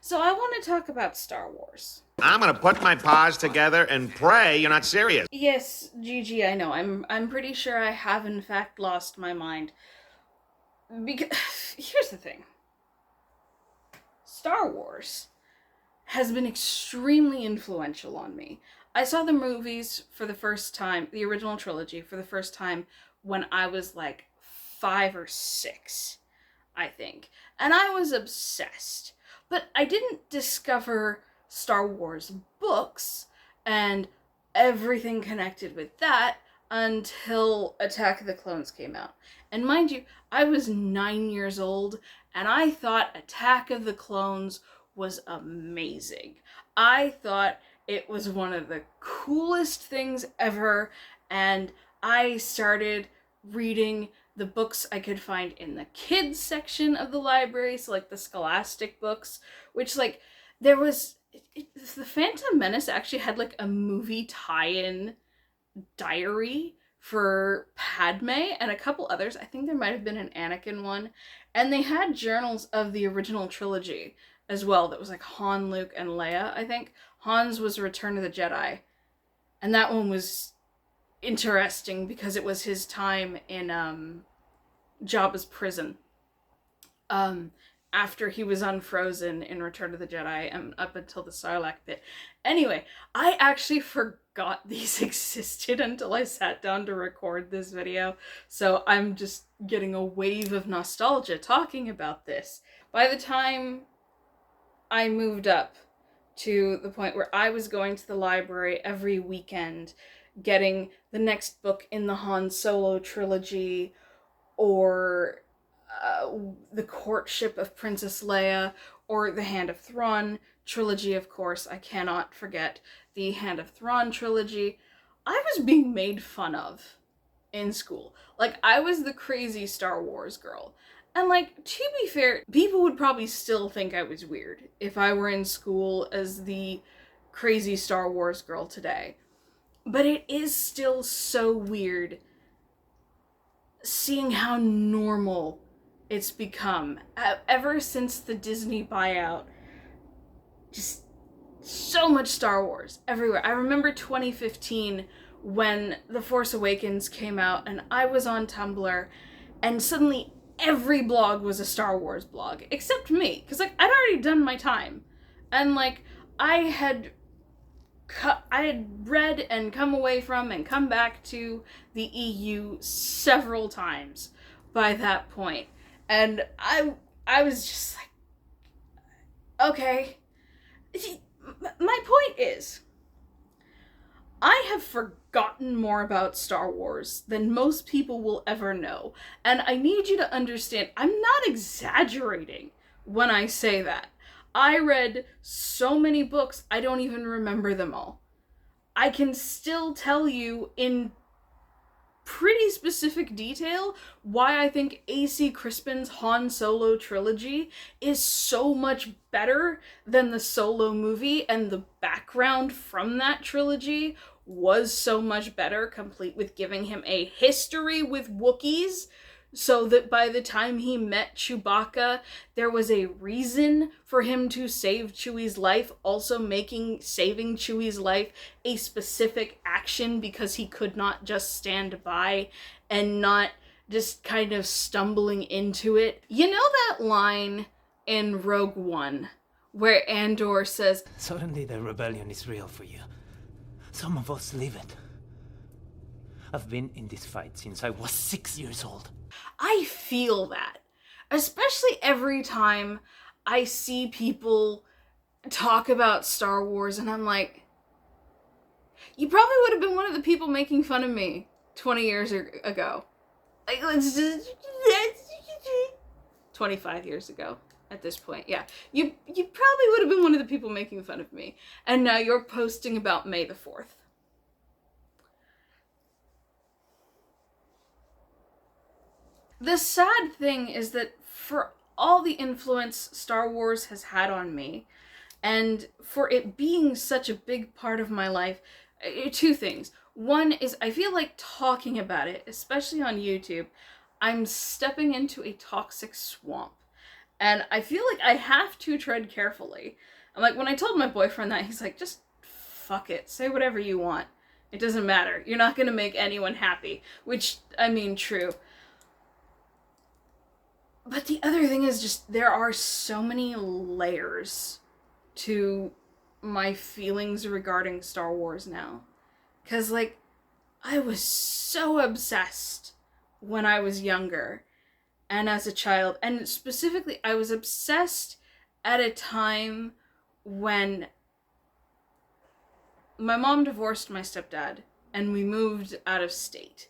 So I want to talk about Star Wars. I'm gonna put my paws together and pray you're not serious. Yes, Gigi, I know. I'm pretty sure I have in fact lost my mind. Because here's the thing. Star Wars has been extremely influential on me. I saw the movies for the first time, the original trilogy for the first time when I was like 5 or 6, I think. And I was obsessed. But I didn't discover Star Wars books and everything connected with that until Attack of the Clones came out. And mind you, I was 9 years old and I thought Attack of the Clones was amazing. I thought it was one of the coolest things ever, and I started reading the books I could find in the kids section of the library, so like the Scholastic books, which like there was the Phantom Menace actually had like a movie tie-in diary for Padme and a couple others. I think there might have been an Anakin one, and they had journals of the original trilogy as well that was like Han, Luke, and Leia. I think Han's was Return of the Jedi, and that one was interesting because it was his time in Jabba's prison. After he was unfrozen in Return of the Jedi and up until the Sarlacc pit. Anyway, I actually forgot these existed until I sat down to record this video, so I'm just getting a wave of nostalgia talking about this. By the time I moved up to the point where I was going to the library every weekend, getting the next book in the Han Solo trilogy, or the Courtship of Princess Leia, or the Hand of Thrawn trilogy, of course. I cannot forget the Hand of Thrawn trilogy. I was being made fun of in school. Like, I was the crazy Star Wars girl. And, like, to be fair, people would probably still think I was weird if I were in school as the crazy Star Wars girl today. But it is still so weird seeing how normal it's become ever since the Disney buyout. Just so much Star Wars everywhere. I remember 2015 when The Force Awakens came out and I was on Tumblr and suddenly every blog was a Star Wars blog except me, because like I'd already done my time and like I had read and come away from and come back to the EU several times by that point. And I was just like, okay. My point is, I have forgotten more about Star Wars than most people will ever know. And I need you to understand, I'm not exaggerating when I say that. I read so many books, I don't even remember them all. I can still tell you in pretty specific detail why I think A.C. Crispin's Han Solo trilogy is so much better than the Solo movie, and the background from that trilogy was so much better, complete with giving him a history with Wookiees, so that by the time he met Chewbacca, there was a reason for him to save Chewie's life, also making saving Chewie's life a specific action because he could not just stand by and not just kind of stumbling into it. You know that line in Rogue One where Andor says, "Suddenly the rebellion is real for you. Some of us live it. I've been in this fight since I was 6 years old." I feel that. Especially every time I see people talk about Star Wars and I'm like, you probably would have been one of the people making fun of me 20 years ago. Like, 25 years ago at this point. Yeah. You probably would have been one of the people making fun of me. And now you're posting about May the 4th. The sad thing is that for all the influence Star Wars has had on me, and for it being such a big part of my life, two things. One is I feel like talking about it, especially on YouTube, I'm stepping into a toxic swamp. And I feel like I have to tread carefully. I'm like, when I told my boyfriend that, he's like, just fuck it. Say whatever you want. It doesn't matter. You're not going to make anyone happy. Which, I mean, true. But the other thing is just, there are so many layers to my feelings regarding Star Wars now. Because, like, I was so obsessed when I was younger and as a child. And specifically, I was obsessed at a time when my mom divorced my stepdad and we moved out of state.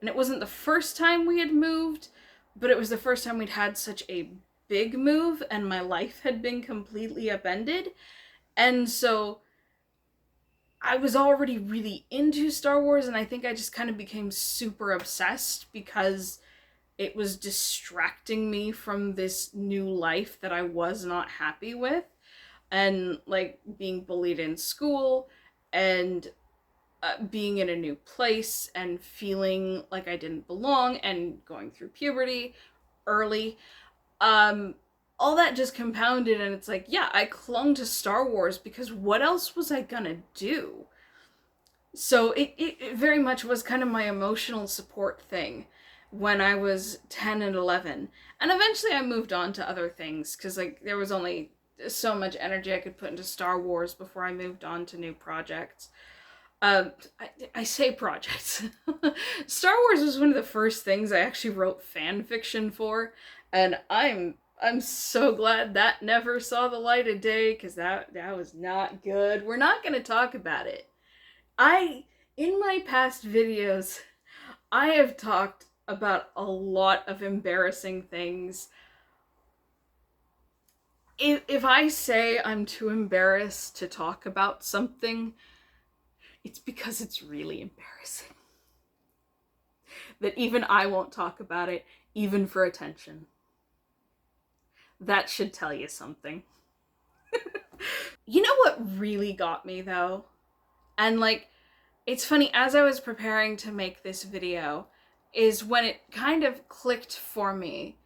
And it wasn't the first time we had moved, but it was the first time we'd had such a big move and my life had been completely upended. And so I was already really into Star Wars, and I think I just kind of became super obsessed because it was distracting me from this new life that I was not happy with, and like being bullied in school and being in a new place and feeling like I didn't belong and going through puberty early. All that just compounded, and it's like, yeah, I clung to Star Wars because what else was I gonna do? So it very much was kind of my emotional support thing when I was 10 and 11. And eventually I moved on to other things because, like, there was only so much energy I could put into Star Wars before I moved on to new projects. I say projects. Star Wars was one of the first things I actually wrote fan fiction for, and I'm so glad that never saw the light of day, because that was not good. We're not going to talk about it. In my past videos, I have talked about a lot of embarrassing things. If I say I'm too embarrassed to talk about something, it's because it's really embarrassing. That even I won't talk about it, even for attention. That should tell you something. You know what really got me, though? And, like, it's funny, as I was preparing to make this video, is when it kind of clicked for me.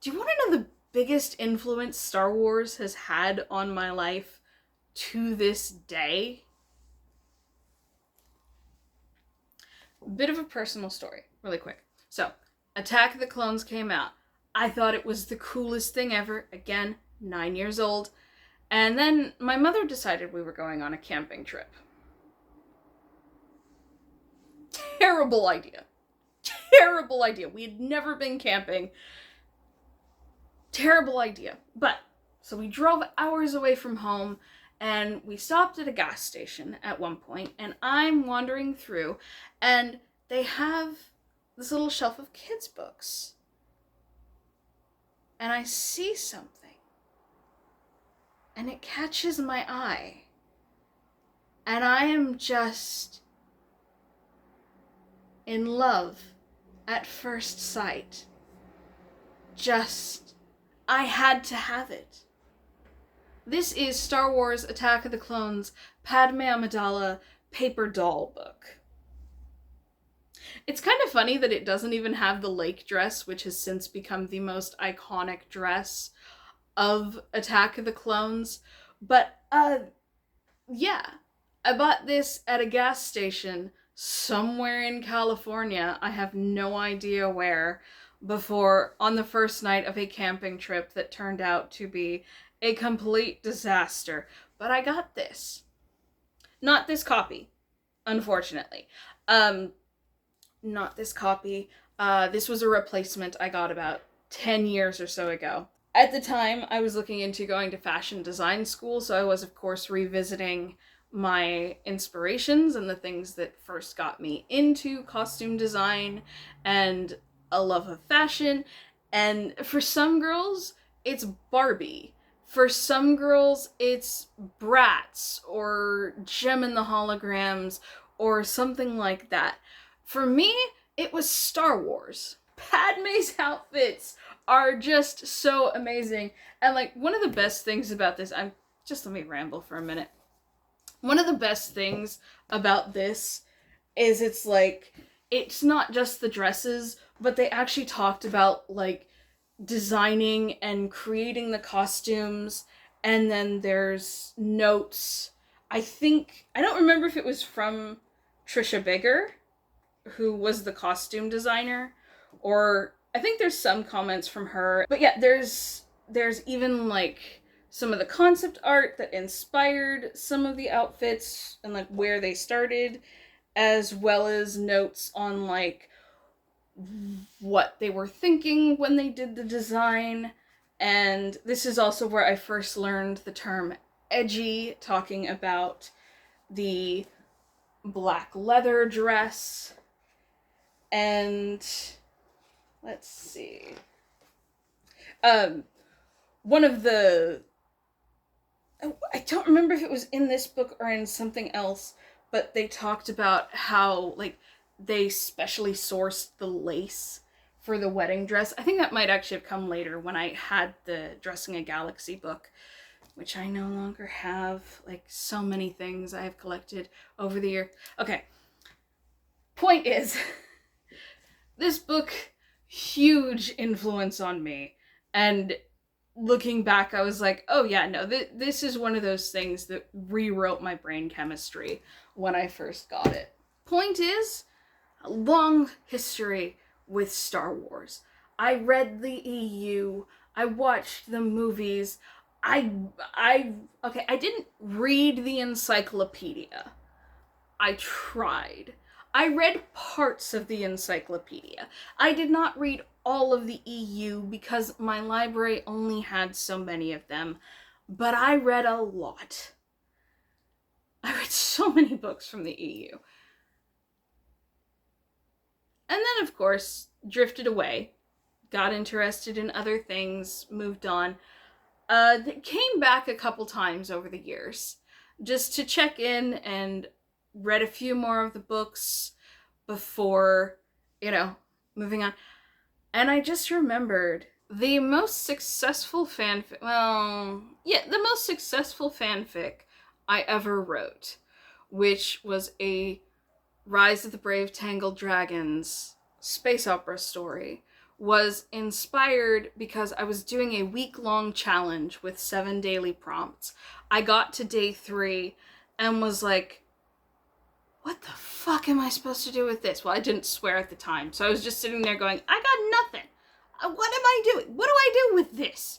Do you want to know the biggest influence Star Wars has had on my life to this day? Bit of a personal story, really quick. So, Attack of the Clones came out. I thought it was the coolest thing ever. Again, 9 years old. And then my mother decided we were going on a camping trip. Terrible idea. Terrible idea. We had never been camping. Terrible idea. But, so we drove hours away from home, and we stopped at a gas station at one point, and I'm wandering through, and they have this little shelf of kids' books. And I see something, and it catches my eye, and I am just in love at first sight. I had to have it. This is Star Wars Attack of the Clones Padme Amidala paper doll book. It's kind of funny that it doesn't even have the lake dress, which has since become the most iconic dress of Attack of the Clones. But, yeah. I bought this at a gas station somewhere in California. I have no idea where. Before, on the first night of a camping trip that turned out to be a complete disaster. But I got this. Not this copy, unfortunately. Not this copy. This was a replacement I got about 10 years or so ago. At the time, I was looking into going to fashion design school, so I was, of course, revisiting my inspirations and the things that first got me into costume design and a love of fashion. And for some girls, it's Barbie. For some girls, it's Bratz or Gem and the Holograms or something like that. For me, it was Star Wars. Padme's outfits are just so amazing. And, like, one of the best things about this, let me ramble for a minute. One of the best things about this is it's not just the dresses, but they actually talked about, like, designing and creating the costumes, and then there's notes. I don't remember if it was from Trisha Bigger, who was the costume designer, or I think there's some comments from her. But yeah, there's even like some of the concept art that inspired some of the outfits and like where they started, as well as notes on like what they were thinking when they did the design. And this is also where I first learned the term edgy, talking about the black leather dress. And let's see. One of the, I don't remember if it was in this book or in something else, but they talked about how like they specially sourced the lace for the wedding dress. I think that might actually have come later when I had the Dressing a Galaxy book, which I no longer have. Like, so many things I have collected over the year. Okay. Point is, this book, huge influence on me. And looking back, I was like, oh yeah, no, this is one of those things that rewrote my brain chemistry when I first got it. Point is, a long history with Star Wars. I read the EU, I watched the movies, I didn't read the encyclopedia. I tried. I read parts of the encyclopedia. I did not read all of the EU because my library only had so many of them, but I read a lot. I read so many books from the EU. And then, of course, drifted away, got interested in other things, moved on. Came back a couple times over the years, just to check in, and read a few more of the books before, moving on. And I just remembered the most successful fanfic, the most successful fanfic I ever wrote, which was a Rise of the Brave Tangled Dragons space opera story, was inspired because I was doing a week-long challenge with 7 daily prompts. I got to day 3 and was like, what the fuck am I supposed to do with this? Well, I didn't swear at the time, so I was just sitting there going, I got nothing. What am I doing? What do I do with this?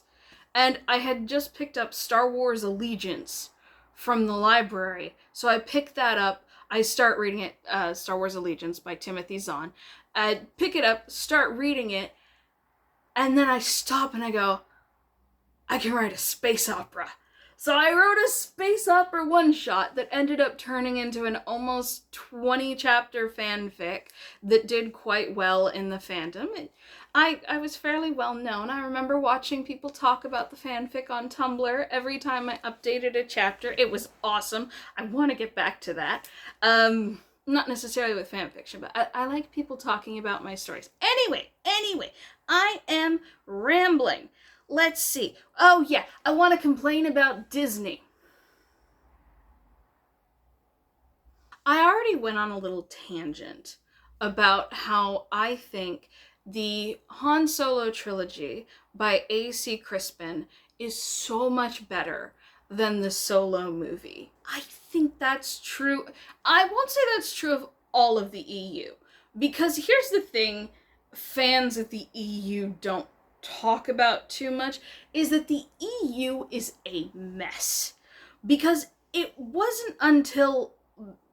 And I had just picked up Star Wars Allegiance from the library, so I picked that up. I start reading it, Star Wars Allegiance by Timothy Zahn. I pick it up, start reading it, and then I stop and I go, I can write a space opera. So I wrote a space opera one-shot that ended up turning into an almost 20-chapter fanfic that did quite well in the fandom. I was fairly well known. I remember watching people talk about the fanfic on Tumblr every time I updated a chapter. It was awesome. I want to get back to that. Not necessarily with fanfiction, but I like people talking about my stories. Anyway, I am rambling. Let's see. Oh yeah, I want to complain about Disney. I already went on a little tangent about how I think the Han Solo trilogy by A.C. Crispin is so much better than the Solo movie. I think that's true. I won't say that's true of all of the EU, because here's the thing fans of the EU don't talk about too much, is that the EU is a mess. Because it wasn't until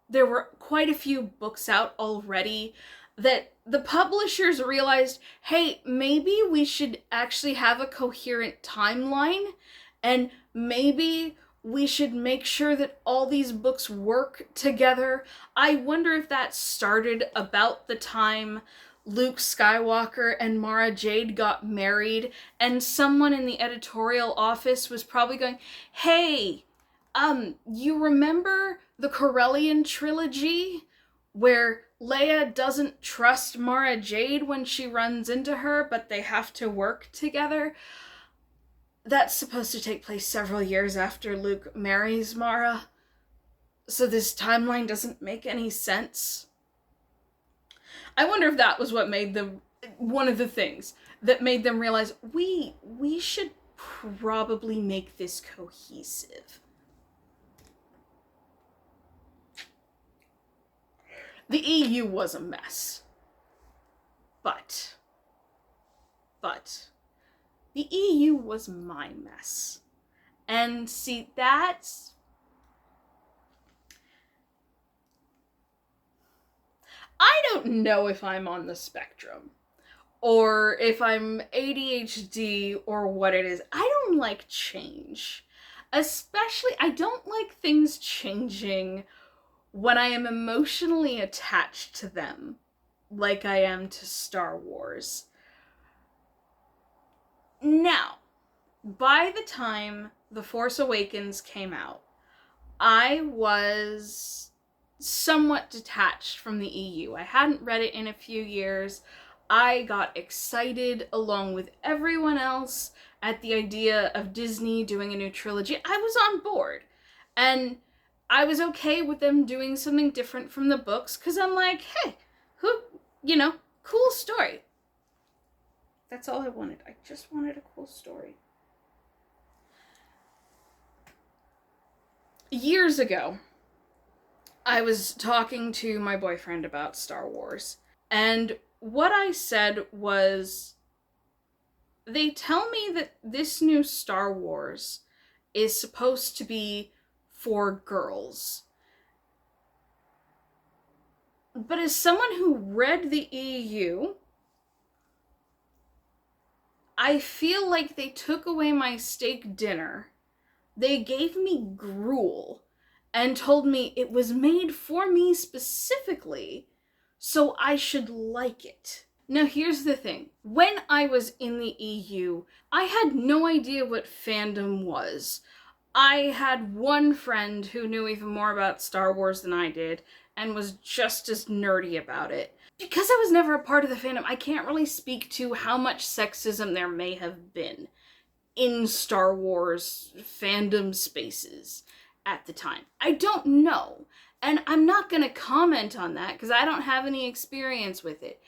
there were quite a few books out already that the publishers realized, hey, maybe we should actually have a coherent timeline, and maybe we should make sure that all these books work together. I wonder if that started about the time Luke Skywalker and Mara Jade got married, and someone in the editorial office was probably going, hey, you remember the Corellian trilogy where Leia doesn't trust Mara Jade when she runs into her, but they have to work together? That's supposed to take place several years after Luke marries Mara, so this timeline doesn't make any sense. I wonder if that was what made them one of the things that made them realize we should probably make this cohesive. The EU was a mess. But the EU was my mess. And see, that's... I don't know if I'm on the spectrum, or if I'm ADHD, or what it is. I don't like change. Especially, I don't like things changing when I am emotionally attached to them, like I am to Star Wars. Now, by the time The Force Awakens came out, I was somewhat detached from the EU. I hadn't read it in a few years. I got excited along with everyone else at the idea of Disney doing a new trilogy. I was on board. And I was okay with them doing something different from the books, because I'm like, hey, cool story. That's all I wanted. I just wanted a cool story. Years ago, I was talking to my boyfriend about Star Wars, and what I said was, they tell me that this new Star Wars is supposed to be for girls. But as someone who read the EU, I feel like they took away my steak dinner. They gave me gruel and told me it was made for me specifically, so I should like it. Now here's the thing. When I was in the EU, I had no idea what fandom was. I had one friend who knew even more about Star Wars than I did, and was just as nerdy about it. Because I was never a part of the fandom, I can't really speak to how much sexism there may have been in Star Wars fandom spaces at the time. I don't know, and I'm not gonna comment on that because I don't have any experience with it.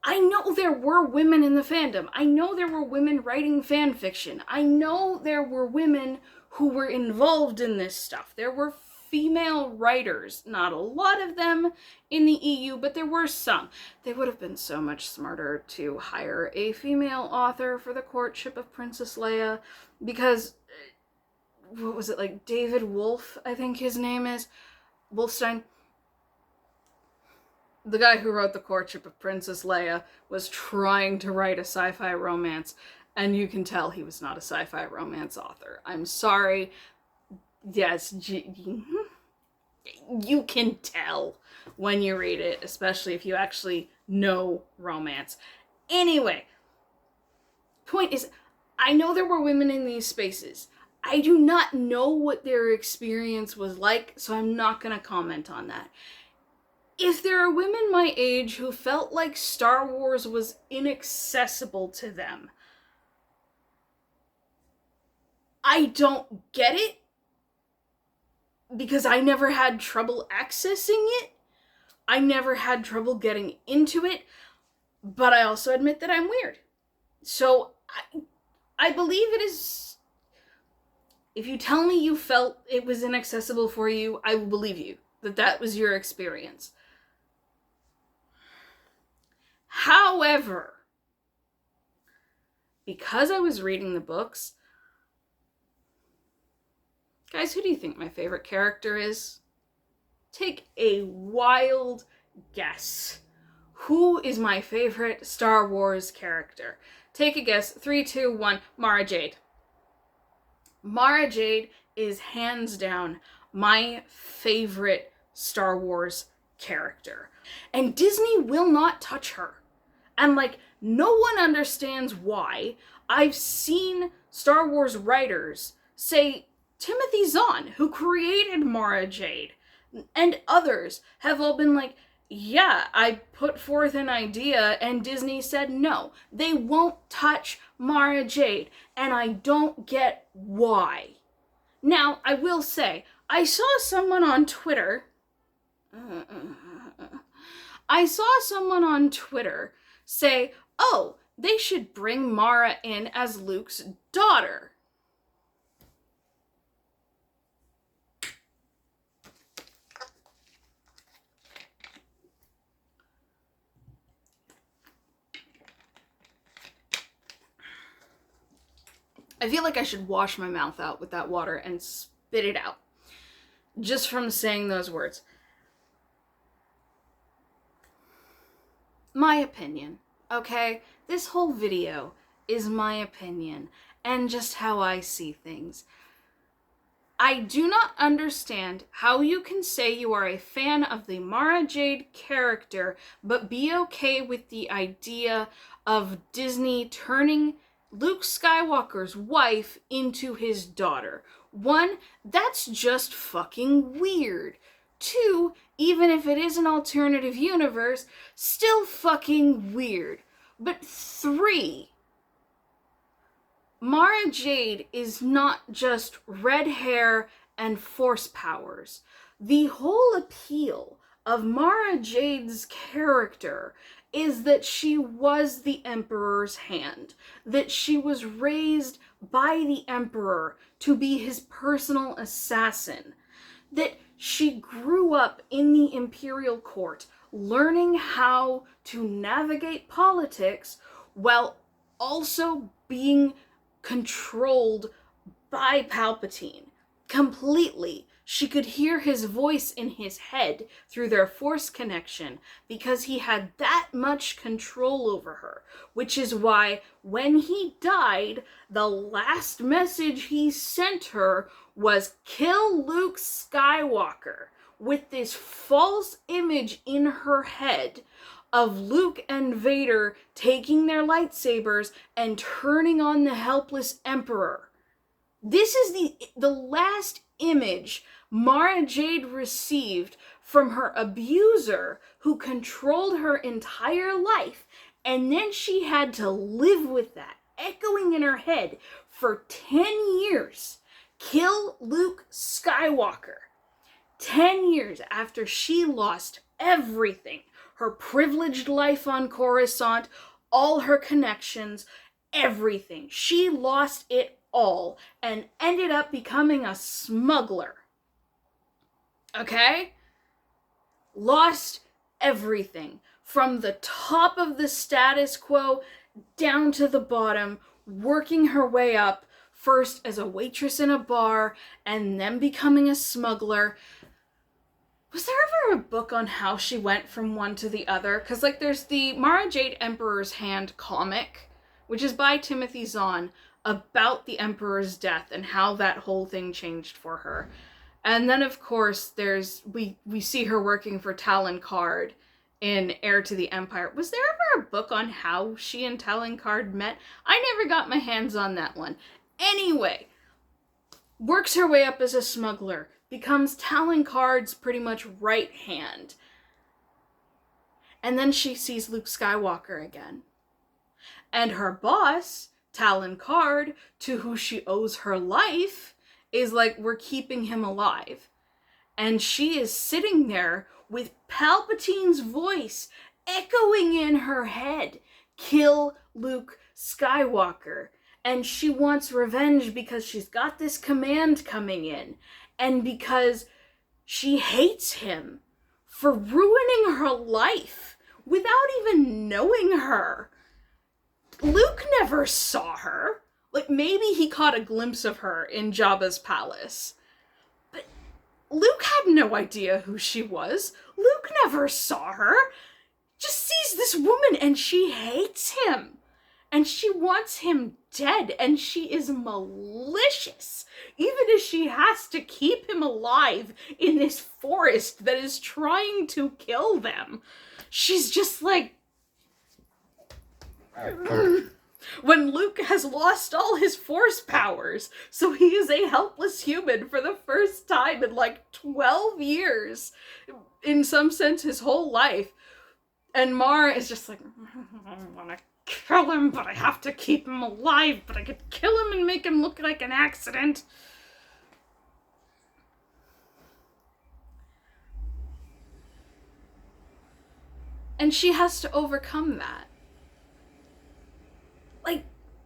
I know there were women in the fandom. I know there were women writing fan fiction. I know there were women who were involved in this stuff. There were female writers, not a lot of them in the EU, but there were some. They would have been so much smarter to hire a female author for The Courtship of Princess Leia, because, what was it, like David Wolf, I think his name is, Wolfstein, the guy who wrote The Courtship of Princess Leia, was trying to write a sci-fi romance, and you can tell he was not a sci-fi romance author. I'm sorry. Yes, you can tell when you read it, especially if you actually know romance. Anyway, point is, I know there were women in these spaces. I do not know what their experience was like, so I'm not going to comment on that. If there are women my age who felt like Star Wars was inaccessible to them, I don't get it, because I never had trouble accessing it. I never had trouble getting into it, but I also admit that I'm weird. So I believe it is, if you tell me you felt it was inaccessible for you, I will believe you, that was your experience. However, because I was reading the books, guys, who do you think my favorite character is? Take a wild guess. Who is my favorite Star Wars character? Take a guess. 3, 2, 1. Mara Jade. Mara Jade is hands down my favorite Star Wars character. And Disney will not touch her. And no one understands why. I've seen Star Wars writers say Timothy Zahn, who created Mara Jade, and others have all been like, yeah, I put forth an idea and Disney said no. They won't touch Mara Jade, and I don't get why. Now, I will say, I saw someone on Twitter say, oh, they should bring Mara in as Luke's daughter. I feel like I should wash my mouth out with that water and spit it out. Just from saying those words. My opinion, okay? This whole video is my opinion and just how I see things. I do not understand how you can say you are a fan of the Mara Jade character, but be okay with the idea of Disney turning Luke Skywalker's wife into his daughter. 1, that's just fucking weird. 2, even if it is an alternative universe, still fucking weird. But 3, Mara Jade is not just red hair and force powers. The whole appeal of Mara Jade's character is that she was the Emperor's hand, that she was raised by the Emperor to be his personal assassin, that she grew up in the Imperial Court, learning how to navigate politics while also being controlled by Palpatine completely. She could hear his voice in his head through their Force connection because he had that much control over her, which is why when he died, the last message he sent her was kill Luke Skywalker, with this false image in her head of Luke and Vader taking their lightsabers and turning on the helpless Emperor. This is the last image Mara Jade received from her abuser who controlled her entire life, and then she had to live with that echoing in her head for 10 years. Kill Luke Skywalker. 10 years after she lost everything. Her privileged life on Coruscant, all her connections, everything. She lost it all and ended up becoming a smuggler. Okay? Lost everything. From the top of the status quo down to the bottom, working her way up, first as a waitress in a bar, and then becoming a smuggler. Was there ever a book on how she went from one to the other? Because, like, there's the Mara Jade Emperor's Hand comic, which is by Timothy Zahn, about the Emperor's death and how that whole thing changed for her. And then, of course, we see her working for Talon Card in Heir to the Empire. Was there ever a book on how she and Talon Card met? I never got my hands on that one. Anyway, works her way up as a smuggler, becomes Talon Card's pretty much right hand. And then she sees Luke Skywalker again. And her boss, Talon Card, to who she owes her life, is like, we're keeping him alive. And she is sitting there with Palpatine's voice echoing in her head. Kill Luke Skywalker. And she wants revenge because she's got this command coming in. And because she hates him for ruining her life without even knowing her. Luke never saw her. Like, maybe he caught a glimpse of her in Jabba's palace. But Luke had no idea who she was. Luke never saw her. Just sees this woman and she hates him. And she wants him dead, and she is malicious, even as she has to keep him alive in this forest that is trying to kill them. She's just like... When Luke has lost all his force powers, so he is a helpless human for the first time in like 12 years, in some sense his whole life, and Mara is just like, I want to kill him, but I have to keep him alive, but I could kill him and make him look like an accident. And she has to overcome that.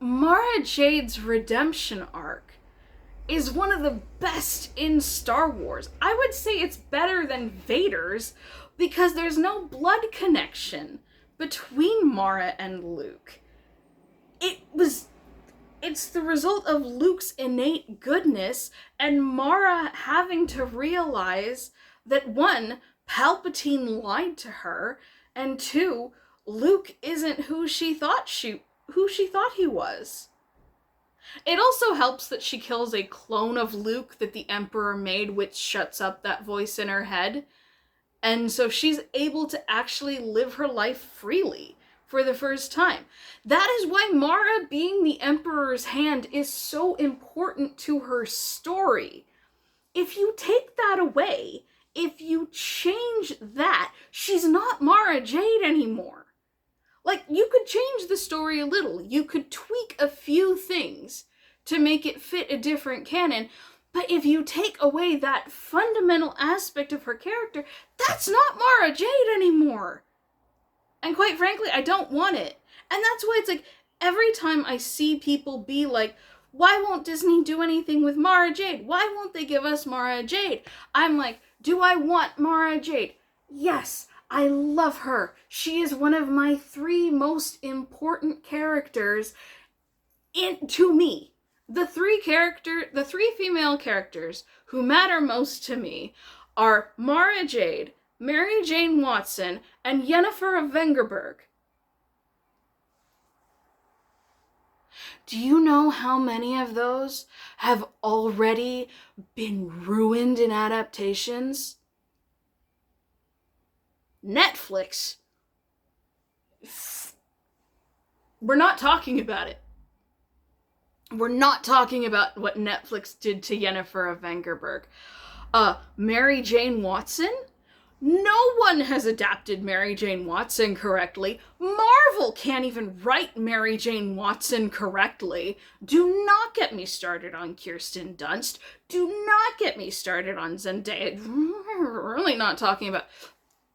Mara Jade's redemption arc is one of the best in Star Wars. I would say it's better than Vader's because there's no blood connection between Mara and Luke. It's the result of Luke's innate goodness and Mara having to realize that one, Palpatine lied to her, and two, Luke isn't who she thought he was. It also helps that she kills a clone of Luke that the Emperor made, which shuts up that voice in her head. And so she's able to actually live her life freely for the first time. That is why Mara being the Emperor's hand is so important to her story. If you take that away, if you change that, she's not Mara Jade anymore. Like, you could change the story a little. You could tweak a few things to make it fit a different canon. But if you take away that fundamental aspect of her character, that's not Mara Jade anymore. And quite frankly, I don't want it. And that's why it's like, every time I see people be like, why won't Disney do anything with Mara Jade? Why won't they give us Mara Jade? I'm like, do I want Mara Jade? Yes, I love her. She is one of my 3 most important characters to me. The 3 female characters who matter most to me are Mara Jade, Mary Jane Watson, and Yennefer of Vengerberg. Do you know how many of those have already been ruined in adaptations? Netflix. We're not talking about it. We're not talking about what Netflix did to Yennefer of Vengerberg. Mary Jane Watson? No one has adapted Mary Jane Watson correctly. Marvel can't even write Mary Jane Watson correctly. Do not get me started on Kirsten Dunst. Do not get me started on Zendaya. Really not talking about...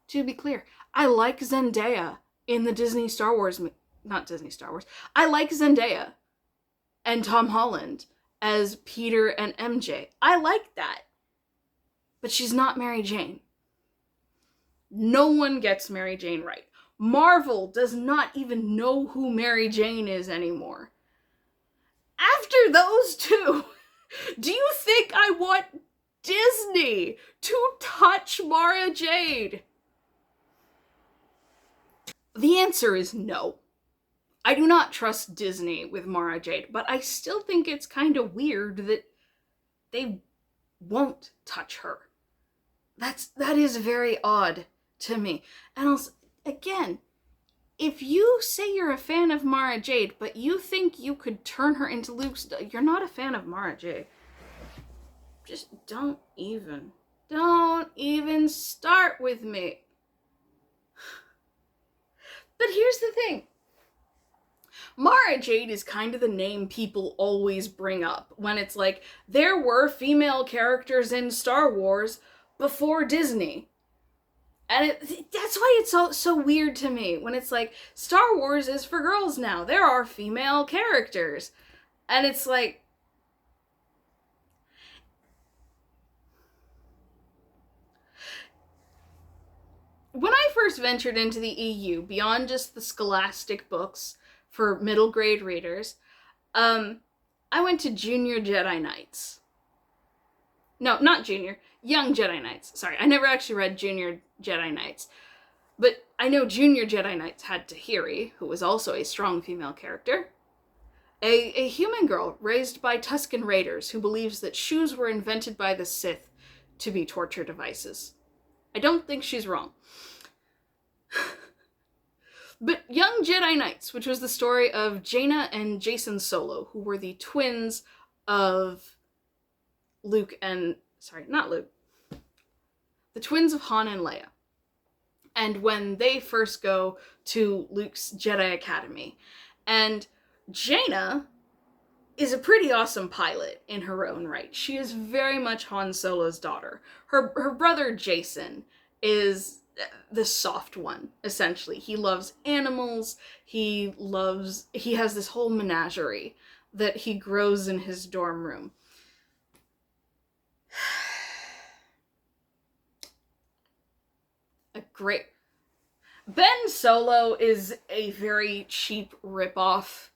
To be clear, I like Zendaya in the Disney Star Wars... Not Disney Star Wars. I like Zendaya and Tom Holland as Peter and MJ. I like that. But she's not Mary Jane. No one gets Mary Jane right. Marvel does not even know who Mary Jane is anymore. After those 2, do you think I want Disney to touch Mara Jade? The answer is no. I do not trust Disney with Mara Jade, but I still think it's kind of weird that they won't touch her. That is very odd to me. And also, again, if you say you're a fan of Mara Jade, but you think you could turn her into Luke's... You're not a fan of Mara Jade. Just don't even start with me. But here's the thing. Mara Jade is kind of the name people always bring up when it's like, there were female characters in Star Wars before Disney. And that's why it's so weird to me when it's like, Star Wars is for girls now. There are female characters. And it's like... When I first ventured into the EU, beyond just the scholastic books for middle grade readers, I went to Junior Jedi Knights. No, not Junior. Young Jedi Knights. Sorry, I never actually read Junior Jedi Knights. But I know Junior Jedi Knights had Tahiri, who was also a strong female character. A human girl raised by Tusken Raiders who believes that shoes were invented by the Sith to be torture devices. I don't think she's wrong. But Young Jedi Knights, which was the story of Jaina and Jacen Solo, who were the twins of Luke and... Sorry, not Luke. The twins of Han and Leia. And when they first go to Luke's Jedi Academy. And Jaina is a pretty awesome pilot in her own right. She is very much Han Solo's daughter. Her brother Jacen is the soft one, essentially. He loves animals. He has this whole menagerie that he grows in his dorm room. Ben Solo is a very cheap ripoff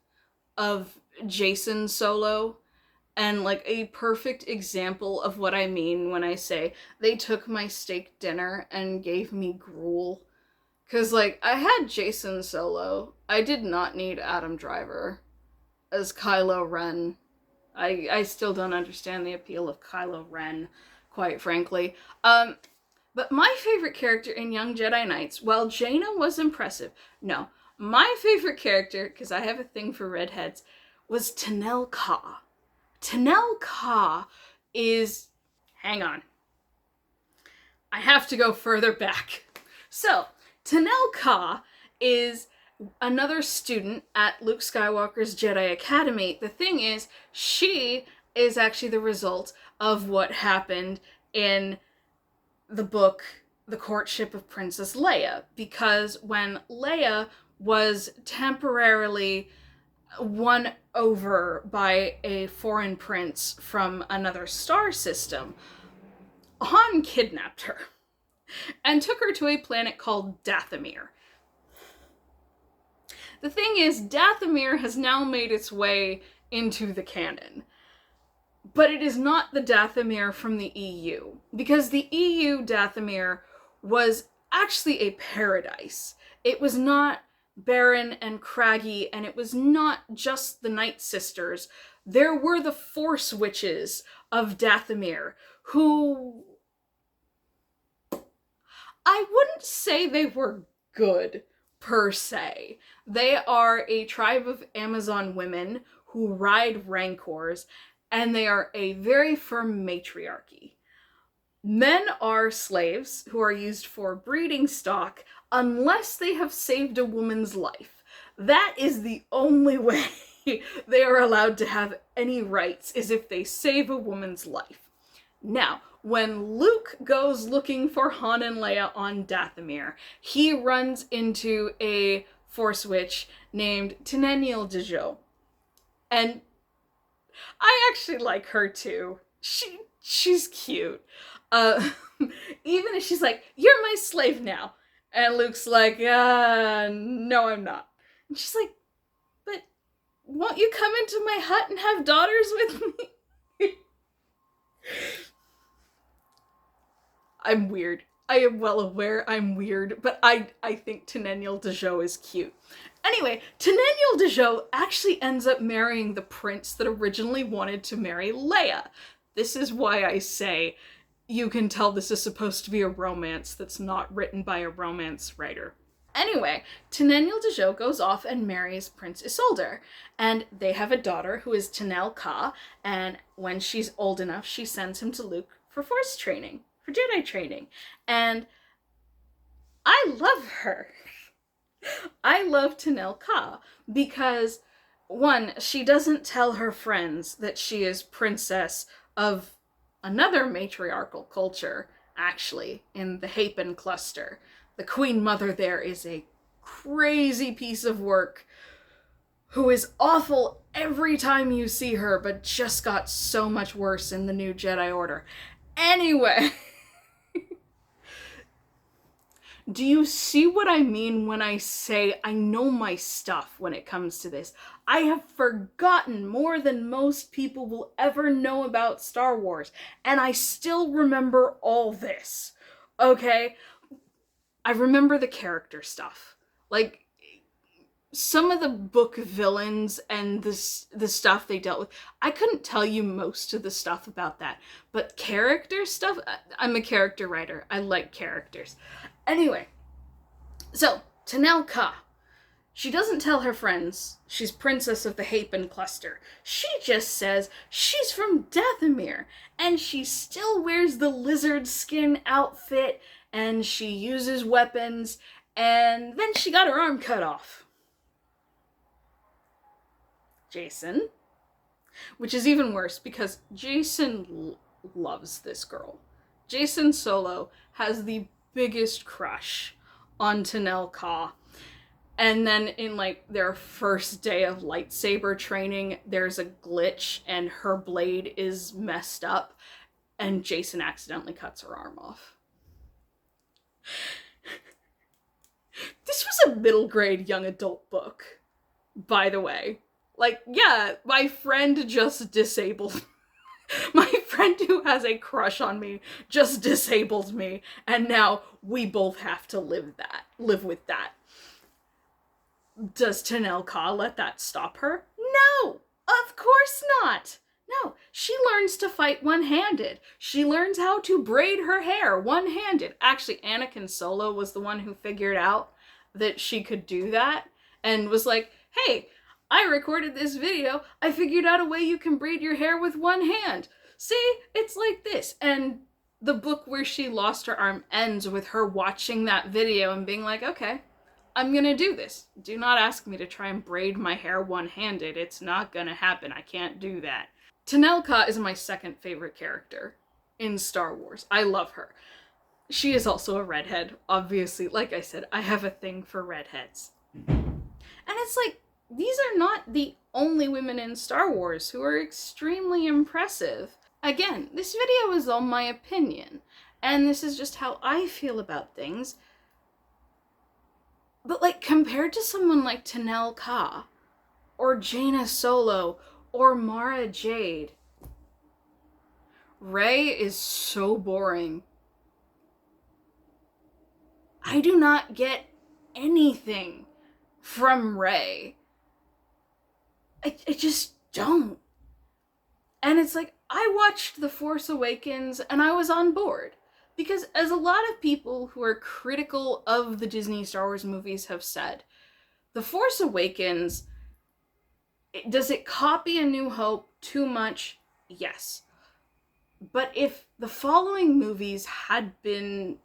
of Jason Solo, and like a perfect example of what I mean when I say they took my steak dinner and gave me gruel. Cause like, I had Jason Solo. I did not need Adam Driver as Kylo Ren. I still don't understand the appeal of Kylo Ren, quite frankly. But my favorite character in Young Jedi Knights, while Jaina was impressive, no, my favorite character, because I have a thing for redheads, was Tenel Ka. Tenel Ka is... Hang on. I have to go further back. So, Tenel Ka is another student at Luke Skywalker's Jedi Academy. The thing is, she is actually the result of what happened in the book The Courtship of Princess Leia, because when Leia was temporarily won over by a foreign prince from another star system, Han kidnapped her and took her to a planet called Dathomir. The thing is, Dathomir has now made its way into the canon. But it is not the Dathomir from the EU, because the EU Dathomir was actually a paradise. It was not barren and craggy, and it was not just the Night Sisters. There were the Force Witches of Dathomir, who... I wouldn't say they were good, per se. They are a tribe of Amazon women who ride Rancors, and they are a very firm matriarchy. Men are slaves who are used for breeding stock unless they have saved a woman's life. That is the only way they are allowed to have any rights, is if they save a woman's life. Now, when Luke goes looking for Han and Leia on Dathomir, he runs into a Force Witch named Teneniel Dejo. And I actually like her too. She's cute. Even if she's like, "You're my slave now." And Luke's like, no, I'm not. And she's like, "But won't you come into my hut and have daughters with me?" I'm weird. I am well aware I'm weird, but I think Teneniel Dejo is cute. Anyway, Teneniel Dejo actually ends up marrying the prince that originally wanted to marry Leia. This is why I say you can tell this is supposed to be a romance that's not written by a romance writer. Anyway, Teneniel Dejo goes off and marries Prince Isolde, and they have a daughter who is Tenel Ka, and when she's old enough, she sends him to Luke for Force training, for Jedi training, and I love her. I love Tenel Ka because, one, she doesn't tell her friends that she is princess of another matriarchal culture, actually, in the Hapen cluster. The Queen Mother there is a crazy piece of work who is awful every time you see her, but just got so much worse in the new Jedi Order. Anyway... Do you see what I mean when I say I know my stuff when it comes to this? I have forgotten more than most people will ever know about Star Wars, and I still remember all this, okay? I remember the character stuff. Like, some of the book villains and the stuff they dealt with, I couldn't tell you most of the stuff about that. But character stuff, I'm a character writer. I like characters. Anyway, so, Tenel Ka. She doesn't tell her friends she's princess of the Hapen cluster. She just says she's from Dathomir, and she still wears the lizard skin outfit, and she uses weapons, and then she got her arm cut off. Jason, which is even worse because Jason loves this girl. Jason Solo has the biggest crush on Tanel Ka. And then in like their first day of lightsaber training, there's a glitch and her blade is messed up and Jason accidentally cuts her arm off. This was a middle grade young adult book, by the way. Like, yeah, my friend just disabled my friend who has a crush on me just disabled me, and now we both have to live with that. Does Tanel Ka let that stop her? No, of course not. No, she learns to fight one-handed. She learns how to braid her hair one-handed. Actually, Anakin Solo was the one who figured out that she could do that and was like, hey, I recorded this video. I figured out a way you can braid your hair with one hand. See, it's like this. And the book where she lost her arm ends with her watching that video and being like, okay, I'm gonna do this. Do not ask me to try and braid my hair one-handed. It's not gonna happen. I can't do that. Tanel Ka is my second favorite character in Star Wars. I love her. She is also a redhead, obviously. Like I said, I have a thing for redheads. And it's like, these are not the only women in Star Wars who are extremely impressive. Again, this video is all my opinion, and this is just how I feel about things. But like, compared to someone like Tanel Ka, or Jaina Solo, or Mara Jade, Rey is so boring. I do not get anything from Rey. I just don't. And it's like, I watched The Force Awakens and I was on board. Because as a lot of people who are critical of the Disney Star Wars movies have said, The Force Awakens, does it copy A New Hope too much? Yes. But if the following movies had been,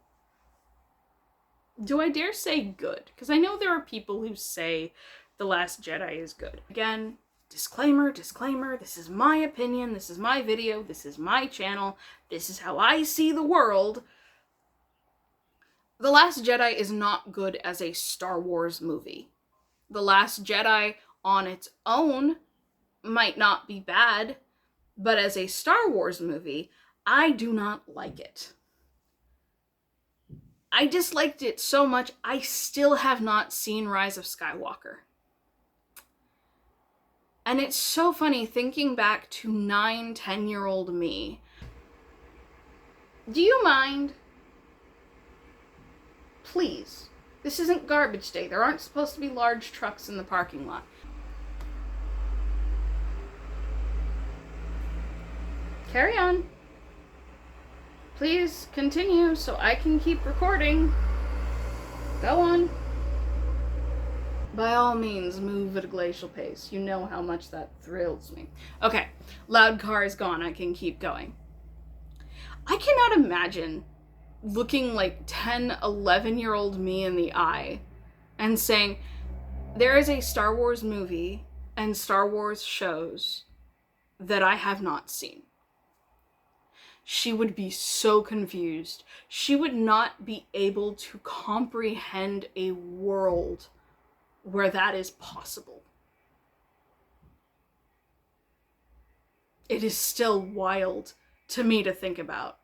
do I dare say good? Because I know there are people who say The Last Jedi is good. Again, disclaimer, this is my opinion, this is my video, this is my channel, this is how I see the world. The Last Jedi is not good as a Star Wars movie. The Last Jedi on its own might not be bad, but as a Star Wars movie, I do not like it. I disliked it so much, I still have not seen Rise of Skywalker. And it's so funny thinking back to 9, 10-year-old me. Do you mind? Please. This isn't garbage day. There aren't supposed to be large trucks in the parking lot. Carry on. Please continue so I can keep recording. Go on. By all means, move at a glacial pace. You know how much that thrills me. Okay, loud car is gone. I can keep going. I cannot imagine looking like 10, 11-year-old me in the eye and saying, there is a Star Wars movie and Star Wars shows that I have not seen. She would be so confused. She would not be able to comprehend a world where that is possible. It is still wild to me to think about.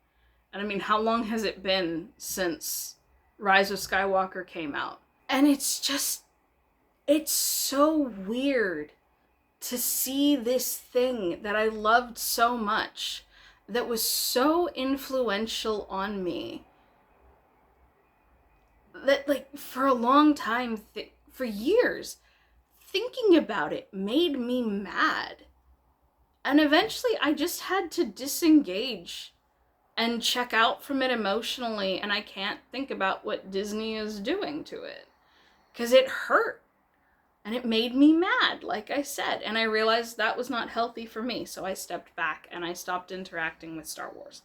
And I mean, how long has it been since Rise of Skywalker came out? And it's so weird to see this thing that I loved so much, that was so influential on me, that like for a long time, for years, thinking about it made me mad. And eventually I just had to disengage and check out from it emotionally, and I can't think about what Disney is doing to it. Because it hurt. And it made me mad, like I said. And I realized that was not healthy for me, so I stepped back and I stopped interacting with Star Wars.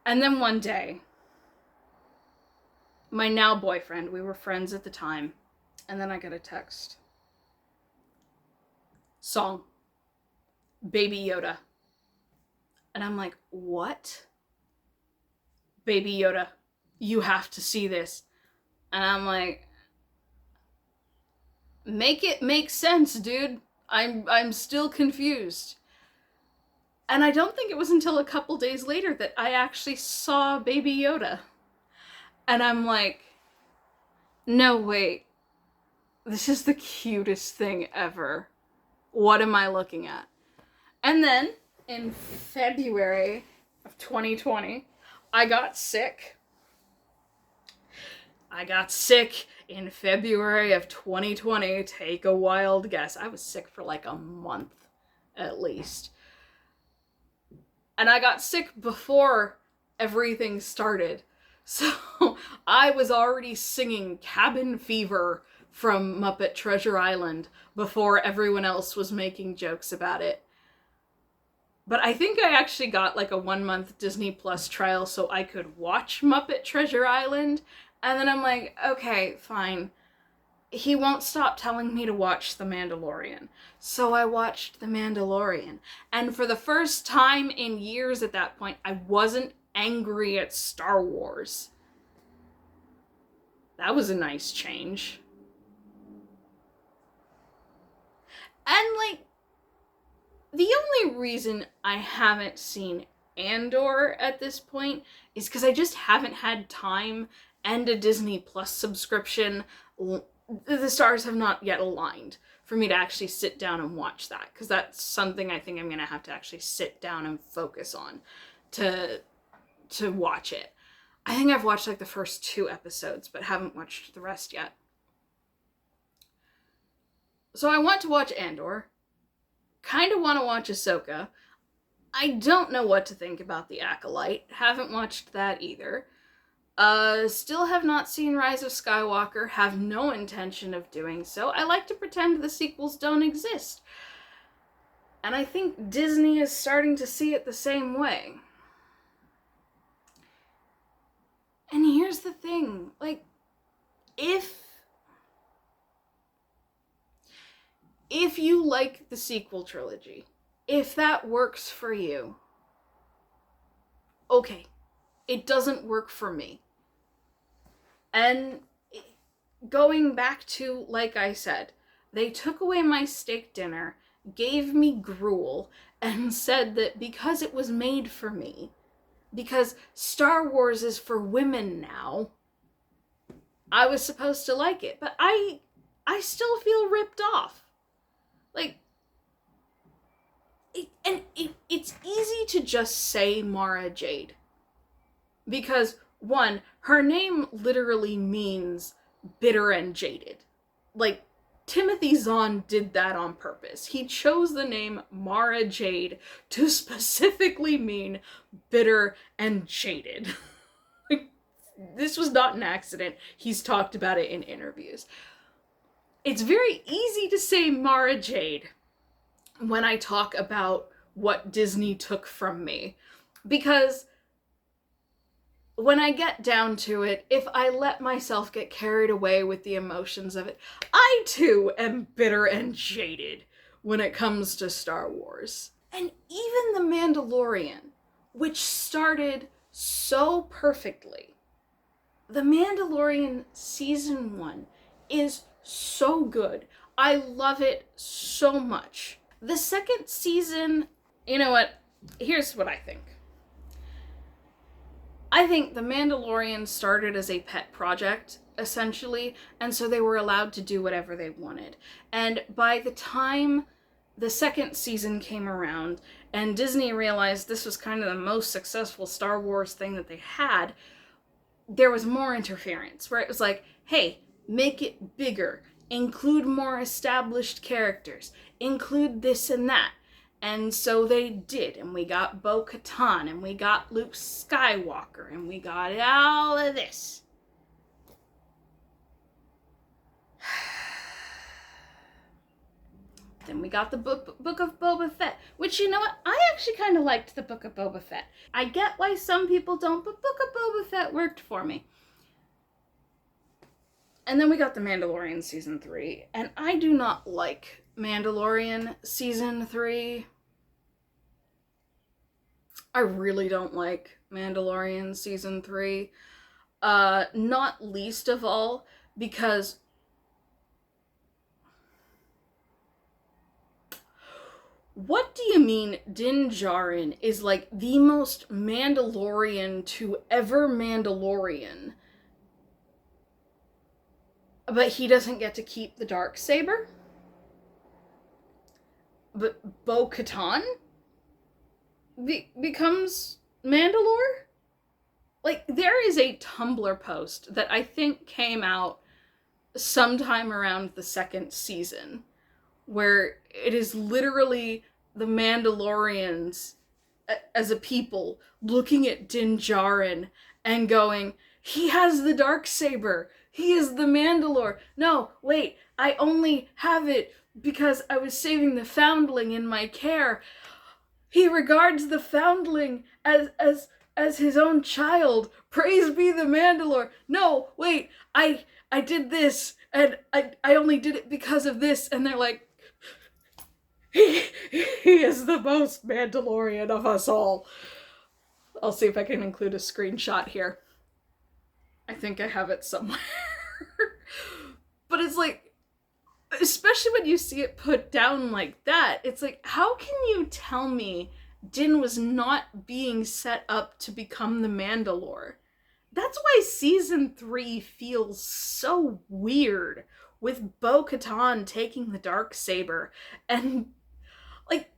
And then one day, my now boyfriend, we were friends at the time, and then I got a text. Song. Baby Yoda. And I'm like, what? Baby Yoda. you have to see this. And I'm like, make it make sense, dude. I'm still confused. And I don't think it was until a couple days later that I actually saw Baby Yoda. And I'm like, no, wait. This is the cutest thing ever. What am I looking at? And then, in February of 2020, I got sick. In February of 2020. Take a wild guess. I was sick for like a month, at least. And I got sick before everything started. So I was already singing Cabin Fever from Muppet Treasure Island before everyone else was making jokes about it. But I think I actually got like a 1-month Disney Plus trial so I could watch Muppet Treasure Island. And then I'm like, okay, fine. He won't stop telling me to watch The Mandalorian. So I watched The Mandalorian. And for the first time in years at that point, I wasn't angry at Star Wars. That was a nice change. And like, the only reason I haven't seen Andor at this point is because I just haven't had time and a Disney Plus subscription. The stars have not yet aligned for me to actually sit down and watch that, because that's something I think I'm going to have to actually sit down and focus on to watch it. I think I've watched like the first 2 episodes, but haven't watched the rest yet. So I want to watch Andor. Kind of want to watch Ahsoka. I don't know what to think about The Acolyte. Haven't watched that either. Still have not seen Rise of Skywalker. Have no intention of doing so. I like to pretend the sequels don't exist. And I think Disney is starting to see it the same way. And here's the thing, like, if you like the sequel trilogy, if that works for you, okay, it doesn't work for me. And going back to, like I said, they took away my steak dinner, gave me gruel, and said that because it was made for me, because Star Wars is for women now, I was supposed to like it. But I still feel ripped off. Like, it's easy to just say Mara Jade. Because, one, her name literally means bitter and jaded. Like, Timothy Zahn did that on purpose. He chose the name Mara Jade to specifically mean bitter and jaded. This was not an accident. He's talked about it in interviews. It's very easy to say Mara Jade when I talk about what Disney took from me. Because when I get down to it, if I let myself get carried away with the emotions of it, I too am bitter and jaded when it comes to Star Wars. And even The Mandalorian, which started so perfectly, The Mandalorian Season 1 is so good. I love it so much. The second season, you know what? Here's what I think. I think The Mandalorian started as a pet project, essentially, and so they were allowed to do whatever they wanted. And by the time the second season came around, and Disney realized this was kind of the most successful Star Wars thing that they had, there was more interference, where it was like, hey, make it bigger, include more established characters, include this and that. And so they did, and we got Bo-Katan, and we got Luke Skywalker, and we got all of this. Then we got the book of Boba Fett, which, you know what, I actually kind of liked the Book of Boba Fett. I get why some people don't, but Book of Boba Fett worked for me. And then we got The Mandalorian Season 3, and I do not like Mandalorian Season 3. I really don't like Mandalorian Season 3. Not least of all because what do you mean Din Djarin is like the most Mandalorian to ever Mandalorian, but he doesn't get to keep the Darksaber? But Bo-Katan becomes Mandalore? Like, there is a Tumblr post that I think came out sometime around the second season, where it is literally the Mandalorians as a people looking at Din Djarin and going, he has the Darksaber. He is the Mandalore. No, wait, I only have it because I was saving the foundling in my care. He regards the foundling as his own child. Praise be the Mandalore. No, wait, I did this, and I only did it because of this. And they're like, he is the most Mandalorian of us all. I'll see if I can include a screenshot here. I think I have it somewhere. But it's like, especially when you see it put down like that, it's like, how can you tell me Din was not being set up to become the Mandalore? That's why season 3 feels so weird, with Bo-Katan taking the Darksaber, and like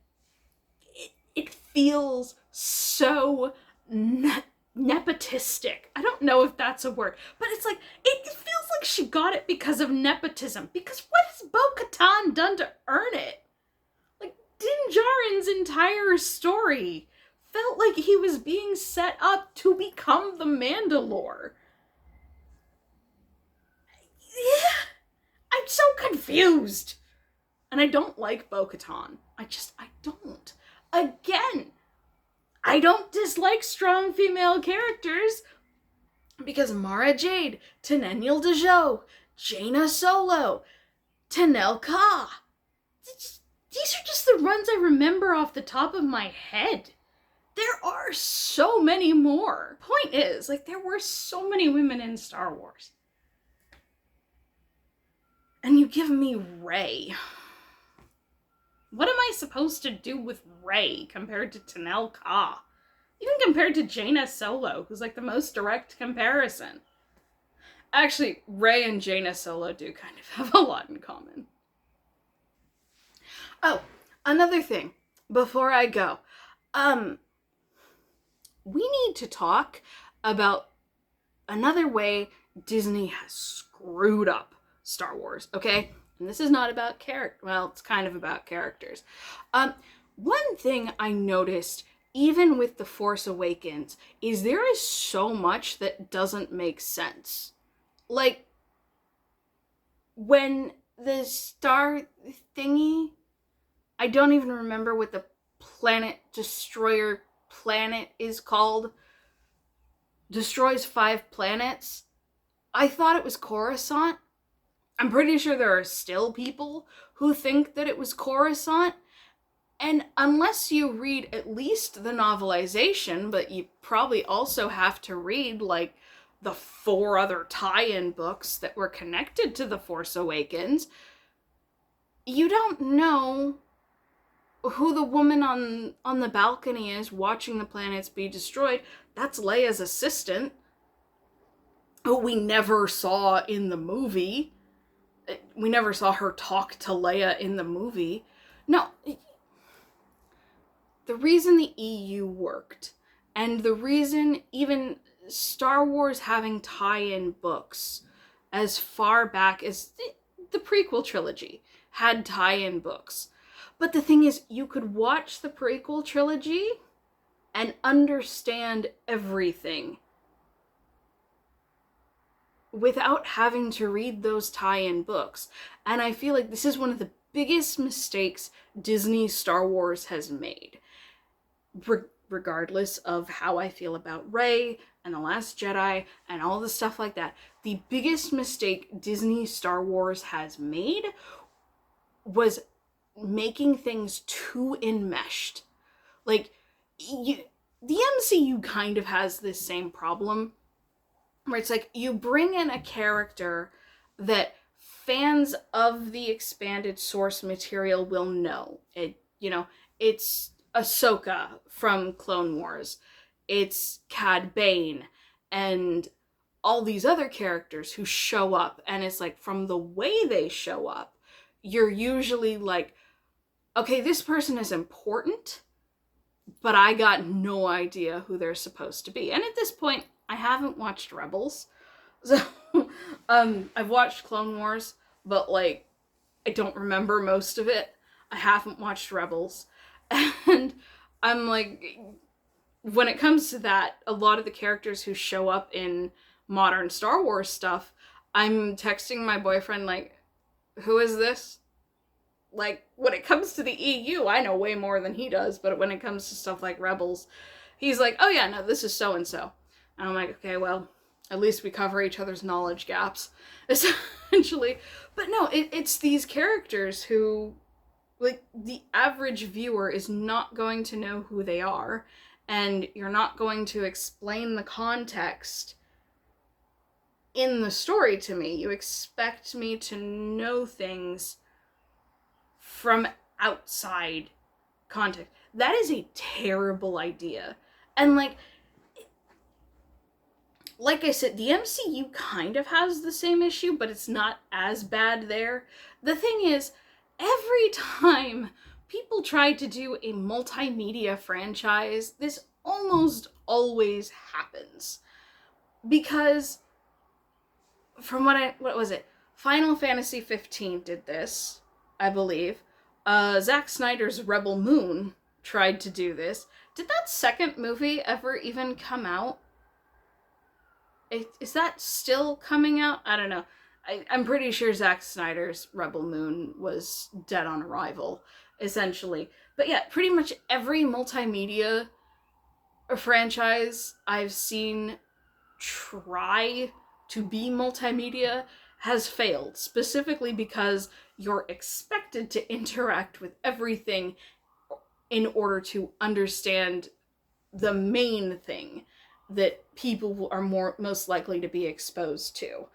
it feels so nepotistic. I don't know if that's a word, but it's like, it feels like she got it because of nepotism. Because what has Bo-Katan done to earn it? Like, Din Djarin's entire story felt like he was being set up to become the Mandalore. Yeah, I'm so confused. And I don't like Bo-Katan. I don't. Again, I don't dislike strong female characters, because Mara Jade, Teneniel Dejou, Jaina Solo, Tenel Ka. These are just the ones I remember off the top of my head. There are so many more. Point is, like, there were so many women in Star Wars. And you give me Rey. What am I supposed to do with Rey compared to Tenel Ka? Even compared to Jaina Solo, who's like the most direct comparison. Actually, Rey and Jaina Solo do kind of have a lot in common. Oh, another thing before I go. We need to talk about another way Disney has screwed up Star Wars, okay? And this is not about well, it's kind of about characters. One thing I noticed, even with The Force Awakens, is there is so much that doesn't make sense. Like, when the star thingy, I don't even remember what the planet destroyer planet is called, destroys 5 planets, I thought it was Coruscant. I'm pretty sure there are still people who think that it was Coruscant. And unless you read at least the novelization, but you probably also have to read, like, the 4 other tie-in books that were connected to The Force Awakens, you don't know who the woman on the balcony is watching the planets be destroyed. That's Leia's assistant, who we never saw in the movie. We never saw her talk to Leia in the movie. No, the reason the EU worked, and the reason even Star Wars having tie-in books as far back as the prequel trilogy had tie-in books. But the thing is, you could watch the prequel trilogy and understand everything without having to read those tie-in books. And I feel like this is one of the biggest mistakes Disney Star Wars has made. Regardless of how I feel about Rey and The Last Jedi and all the stuff like that, the biggest mistake Disney Star Wars has made was making things too enmeshed. Like, the MCU kind of has this same problem where it's like you bring in a character that fans of the expanded source material will know. It's Ahsoka from Clone Wars. It's Cad Bane and all these other characters who show up, and it's like from the way they show up, you're usually like, okay, this person is important, but I got no idea who they're supposed to be. And at this point, I haven't watched Rebels. So I've watched Clone Wars, but like I don't remember most of it. I haven't watched Rebels. And I'm like, when it comes to that, a lot of the characters who show up in modern Star Wars stuff, I'm texting my boyfriend like, who is this? Like, when it comes to the EU, I know way more than he does, but when it comes to stuff like Rebels, he's like, oh yeah, no, this is so-and-so. And I'm like, okay, well, at least we cover each other's knowledge gaps, essentially. But no, it's these characters who, like, the average viewer is not going to know who they are, and you're not going to explain the context in the story to me. You expect me to know things from outside context. That is a terrible idea. And like I said, the MCU kind of has the same issue, but it's not as bad there. The thing is, every time people try to do a multimedia franchise, this almost always happens. Because from what was it? Final Fantasy 15 did this, I believe. Zack Snyder's Rebel Moon tried to do this. Did that second movie ever even come out? Is that still coming out? I don't know. I'm pretty sure Zack Snyder's Rebel Moon was dead on arrival, essentially. But yeah, pretty much every multimedia franchise I've seen try to be multimedia has failed, specifically because you're expected to interact with everything in order to understand the main thing that people are most likely to be exposed to.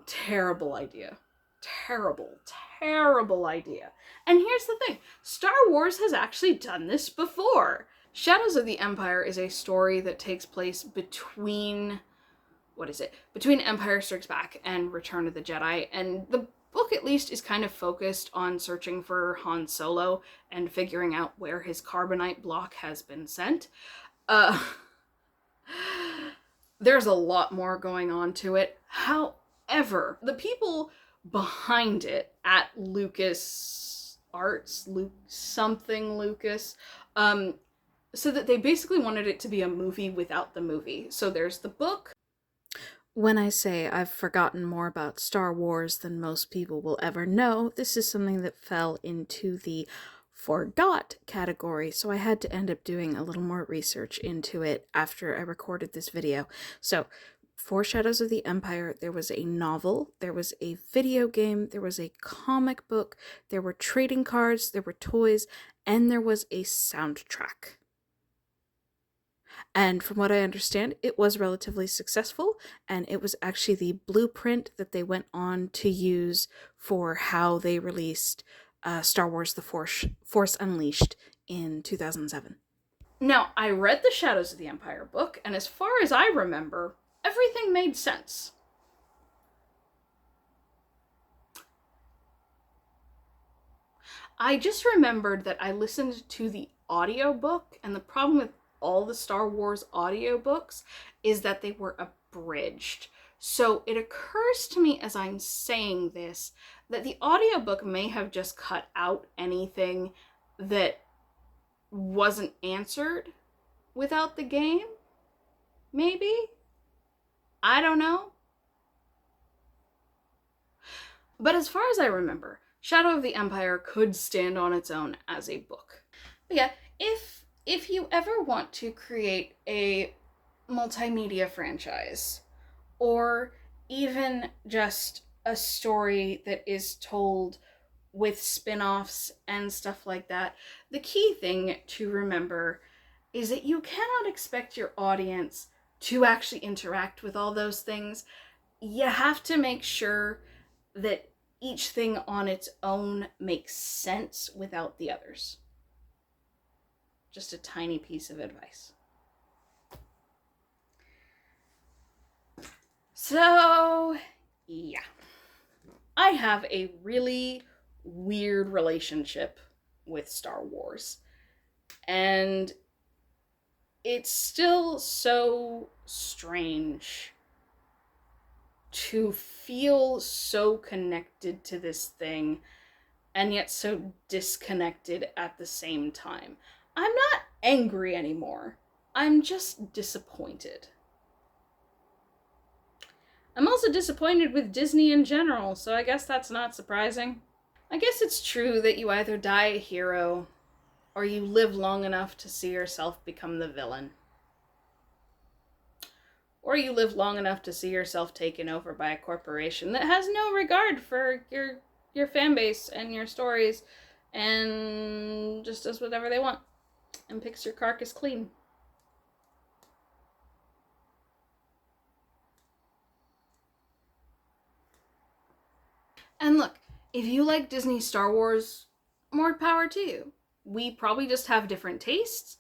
Terrible idea. Terrible idea. And here's the thing. Star Wars has actually done this before. Shadows of the Empire is a story that takes place between Empire Strikes Back and Return of the Jedi, and the book at least is kind of focused on searching for Han Solo and figuring out where his carbonite block has been sent. There's a lot more going on to it. However, the people behind it at Lucas Arts, Lucas, so that they basically wanted it to be a movie without the movie. So there's the book. When I say I've forgotten more about Star Wars than most people will ever know, this is something that fell into the forgot category, so I had to end up doing a little more research into it after I recorded this video. So, for Shadows of the Empire, there was a novel, there was a video game, there was a comic book, there were trading cards, there were toys, and there was a soundtrack. And from what I understand, it was relatively successful, and it was actually the blueprint that they went on to use for how they released Star Wars The Force Unleashed in 2007. Now, I read the Shadows of the Empire book, and as far as I remember, everything made sense. I just remembered that I listened to the audiobook, and the problem with all the Star Wars audiobooks is that they were abridged. So it occurs to me as I'm saying this that the audiobook may have just cut out anything that wasn't answered without the game. Maybe? I don't know. But as far as I remember, Shadow of the Empire could stand on its own as a book. But yeah, if you ever want to create a multimedia franchise, or even just a story that is told with spin-offs and stuff like that, the key thing to remember is that you cannot expect your audience to actually interact with all those things, you have to make sure that each thing on its own makes sense without the others. Just a tiny piece of advice. So, yeah. I have a really weird relationship with Star Wars. And it's still so strange to feel so connected to this thing and yet so disconnected at the same time. I'm not angry anymore. I'm just disappointed. I'm also disappointed with Disney in general, so I guess that's not surprising. I guess it's true that you either die a hero or you live long enough to see yourself become the villain. Or you live long enough to see yourself taken over by a corporation that has no regard for your fan base and your stories and just does whatever they want and picks your carcass clean. And look, if you like Disney Star Wars, more power to you. We probably just have different tastes,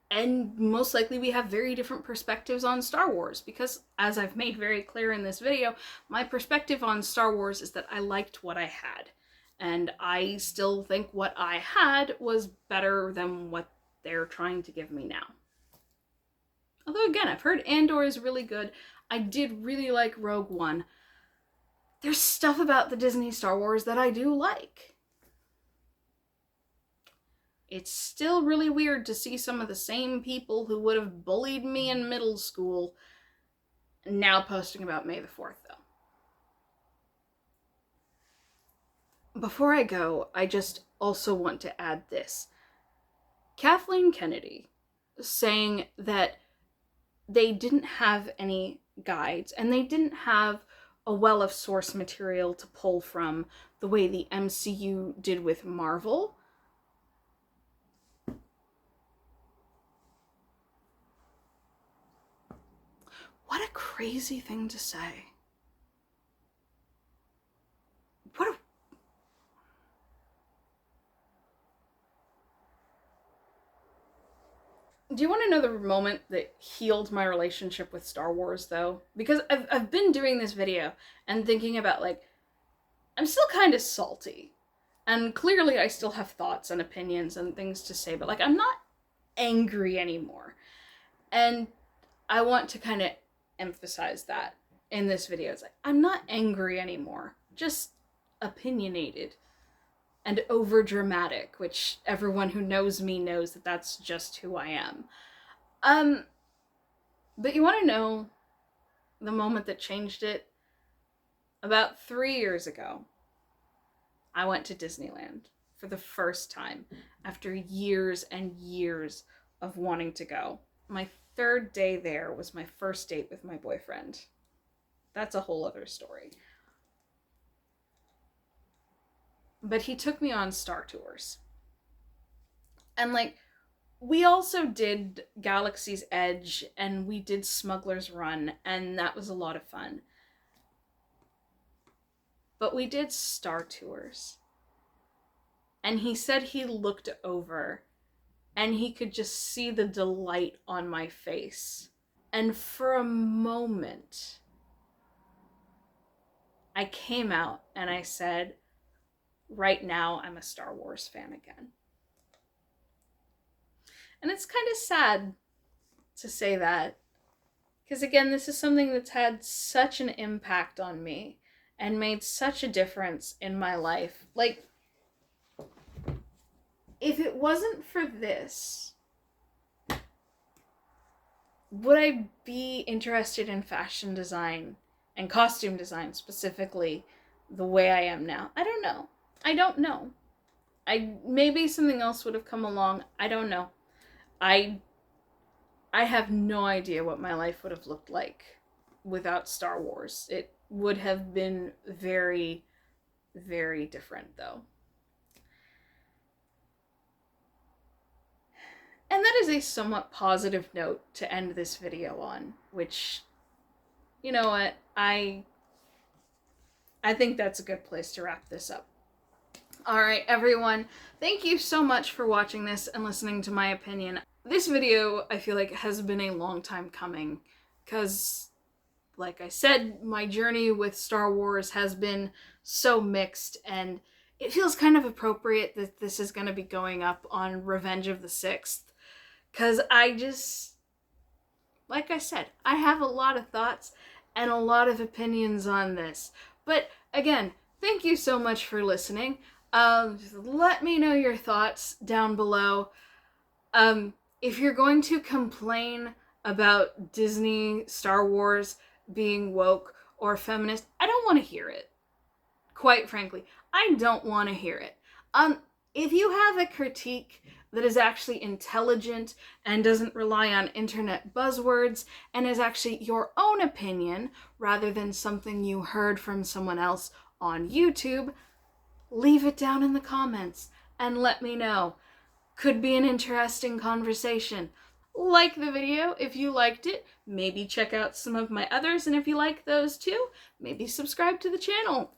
and most likely we have very different perspectives on Star Wars, because as I've made very clear in this video, my perspective on Star Wars is that I liked what I had. And I still think what I had was better than what they're trying to give me now. Although again, I've heard Andor is really good. I did really like Rogue One. There's stuff about the Disney Star Wars that I do like. It's still really weird to see some of the same people who would have bullied me in middle school now posting about May the 4th, though. Before I go, I just also want to add this. Kathleen Kennedy saying that they didn't have any guides and they didn't have a well of source material to pull from the way the MCU did with Marvel. What a crazy thing to say. Do you want to know the moment that healed my relationship with Star Wars, though? Because I've been doing this video and thinking about, like, I'm still kind of salty. And clearly I still have thoughts and opinions and things to say, but, like, I'm not angry anymore. And I want to kind of emphasize that in this video. It's like, I'm not angry anymore, just opinionated and over dramatic, which everyone who knows me knows that that's just who I am. But you want to know the moment that changed it? About 3 years ago, I went to Disneyland for the first time after years and years of wanting to go. My third day there was my first date with my boyfriend. That's a whole other story. But he took me on Star Tours. And, like, we also did Galaxy's Edge and we did Smuggler's Run, and that was a lot of fun. But we did Star Tours. And he said he looked over and he could just see the delight on my face. And for a moment, I came out and I said, right now, I'm a Star Wars fan again. And it's kind of sad to say that, because again, this is something that's had such an impact on me and made such a difference in my life. Like, if it wasn't for this, would I be interested in fashion design and costume design specifically the way I am now? I don't know. Maybe something else would have come along. I don't know. I have no idea what my life would have looked like without Star Wars. It would have been very, very different, though. And that is a somewhat positive note to end this video on, which, you know what, I think that's a good place to wrap this up. Alright, everyone, thank you so much for watching this and listening to my opinion. This video, I feel like, has been a long time coming, because, like I said, my journey with Star Wars has been so mixed, and it feels kind of appropriate that this is going to be going up on Revenge of the Sixth, because like I said, I have a lot of thoughts and a lot of opinions on this. But again, thank you so much for listening. Let me know your thoughts down below. If you're going to complain about Disney, Star Wars being woke or feminist, I don't want to hear it. Quite frankly, I don't want to hear it. If you have a critique that is actually intelligent and doesn't rely on internet buzzwords and is actually your own opinion rather than something you heard from someone else on YouTube, leave it down in the comments and let me know. Could be an interesting conversation. Like the video if you liked it. Maybe check out some of my others, and if you like those too, maybe subscribe to the channel.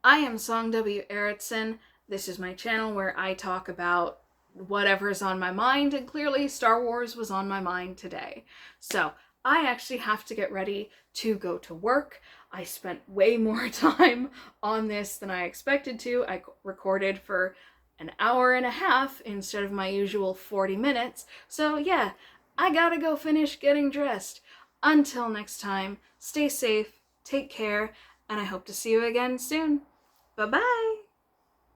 I am Song W. Erickson. This is my channel where I talk about whatever's on my mind, and clearly Star Wars was on my mind today. So I actually have to get ready to go to work. I spent way more time on this than I expected to. I recorded for an hour and a half instead of my usual 40 minutes. So yeah, I gotta go finish getting dressed. Until next time, stay safe, take care, and I hope to see you again soon. Bye-bye!